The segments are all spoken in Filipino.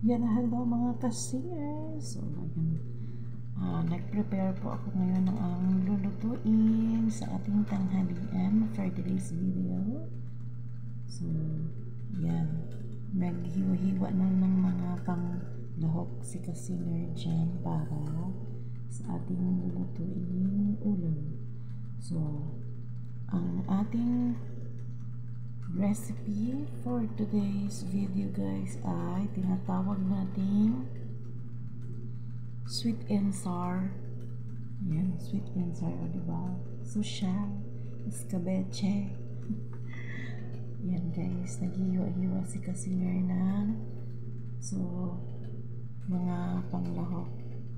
Yan, hello mga ka-singers. So, ayan. Nag-prepare po ako ngayon ng ang lulutuin sa ating tanghalian for today's video. So, yan. Naghiwa-hiwa na ng mga panglahok si ka-singer dyan para sa ating lulutuin ulam. So, ang ating recipe for today's video guys ay tinatawag nating sweet and sour. Yan, sweet and sour, diba? Social, escabeche. Yan guys, naghihiwa-hiwa si ka-singer na so mga panglahok.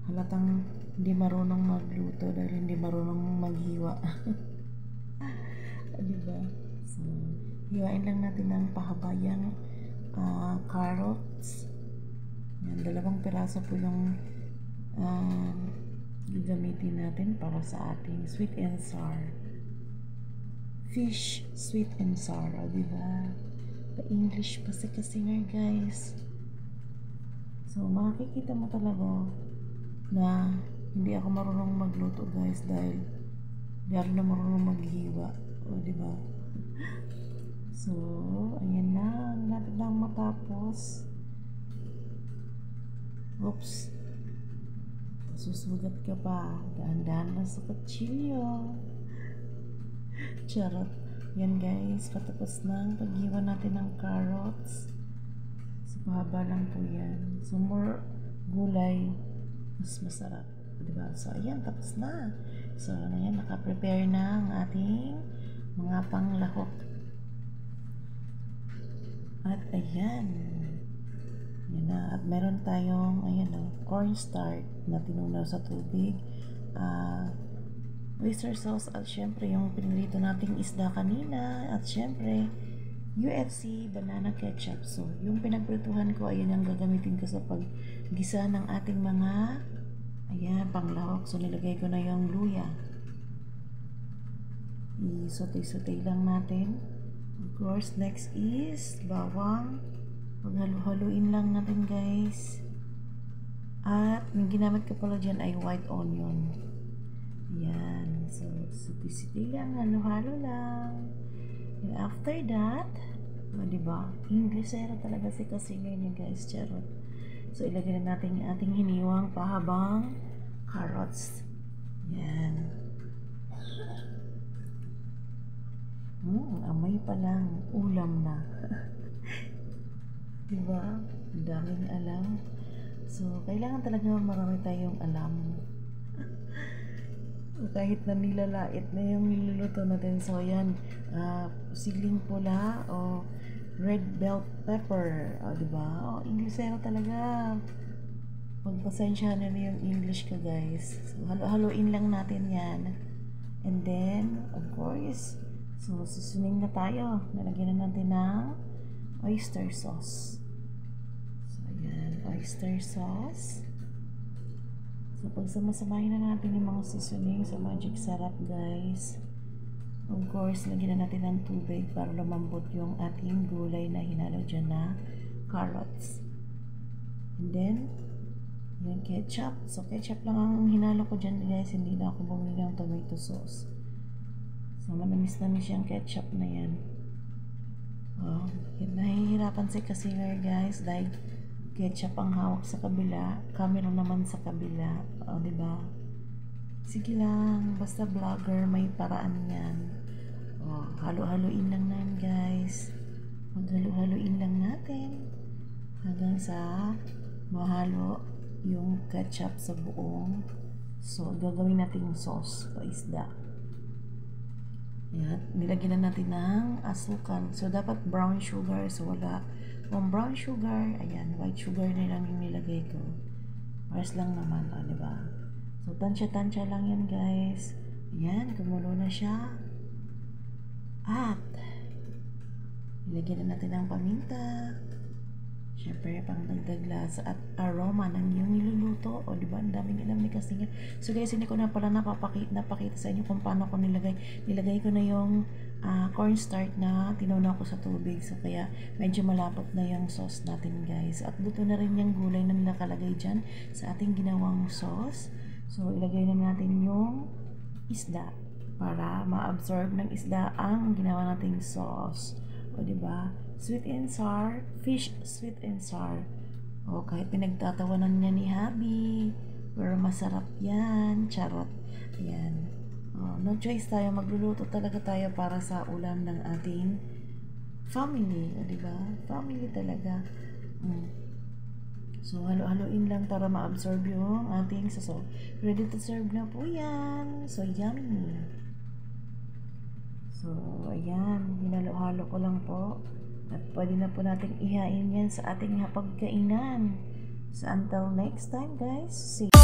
Halatang hindi marunong magluto dahil hindi marunong maghiwa. Diba? So, hiwain lang natin ng pahabayang carrots. Yan, 2 piraso po yung gagamitin natin para sa ating sweet and sour. Fish sweet and sour, diba? Pa-English pa si ka-singer guys. So, makikita mo talaga na hindi ako marunong magluto guys dahil na marunong maghiwa. O, diba? So, ayan na. Natin lang matapos. Oops. Susugat ka pa. Dahan-dahan lang sa kutsilyo. Charot. Yan guys. Patapos na paghiwa natin ng carrots. So, pahaba lang po yan. So, more gulay, mas masarap. Diba? So, ayan. Tapos na. So, ayan. Naka-prepare na ang ating mga panglahok. At ayan. Yan na. At meron tayong ayan o, cornstarch na tinunaw sa tubig. Oyster sauce at syempre yung pinilito nating isda kanina. At syempre UFC banana ketchup. So yung pinagprituhan ko, ayan yung gagamitin ko sa paggisa ng ating mga ayan, panglahok. So nilagay ko na yung luya. I-saute-saute lang natin. Of course, next is bawang. Paghalu-haluin lang natin guys. At yung ginamit ko pala dyan ay white onion. Yan. So, saute-saute lang, halo-halo lang. And after that, diba? Inglesera talaga si ka-singer niya guys. Charot. So, ilagay na natin yung ating hiniwang pahabang carrots. Yan. Amoy pa lang, ulam na. Diba? Daming alam. So, kailangan talaga marami tayong alam. Kahit na nilalait na yung niluluto natin. So, yan. Siling pula o red bell pepper. O, diba? O, Inglesero talaga. Pagpasensya na yung English ka, guys. So, halo-haloin lang natin yan. And then, of course, so, susuning na tayo. Nalagyan na natin ng oyster sauce. So, ayan. Oyster sauce. So, pagsama-samahin na natin yung mga seasoning sa Magic Sarap, guys. Of course, lagyan na natin ng tubig para lumambot yung ating gulay na hinalo dyan na carrots. And then, yung ketchup. So, ketchup lang ang hinalo ko dyan, guys. Hindi na ako bumili ng tomato sauce. So, manamis-namis yung ketchup na yan. Oh, nahihirapan si ka-singer guys dahil ketchup ang hawak sa kabila, camera naman sa kabila. O, diba? Sige lang, basta vlogger, may paraan yan. O, halo-haloin lang na yan guys. Maghalo-haloin lang natin hanggang sa mahalo yung ketchup sa buong. So, gagawin natin yung sauce o isda. Yan, nilagyan na natin ng asukal. So, dapat brown sugar. So, wala. Kung brown sugar, ayan, white sugar na lang yung nilagay ko. Pares lang naman, o, diba? So, tansya-tansya lang yan, guys. Ayan, kumulo na siya. At, nilagyan na natin ng paminta. Siyempre, syempre, pang dagdag lasa at aroma ng iyong niluluto. O, diba? Ang daming alam ni kasi nga. So, guys, hindi ko na pala napakita sa inyo kung paano ko nilagay. Nilagay ko na yung cornstarch na tinuna ko sa tubig. So, kaya medyo malapot na yung sauce natin, guys. At luto na rin yung gulay na nakalagay dyan sa ating ginawang sauce. So, ilagay na natin yung isda para ma-absorb ng isda ang ginawa nating sauce. O, diba? Sweet and sour, fish sweet and sour. O, kahit pinagtatawanan niya ni Habi, pero masarap yan. Charot. Ayan. O, no choice tayo. Magluluto talaga tayo para sa ulam ng ating family. O, diba? Family talaga. So, halo-haloin lang para ma-absorb yung ating saso. Ready to serve na po yan. So, yummy. So, ayan. Hinalo-halo ko lang po. At pwede na po natin ihain yan sa ating hapagkainan. So, until next time, guys. See you.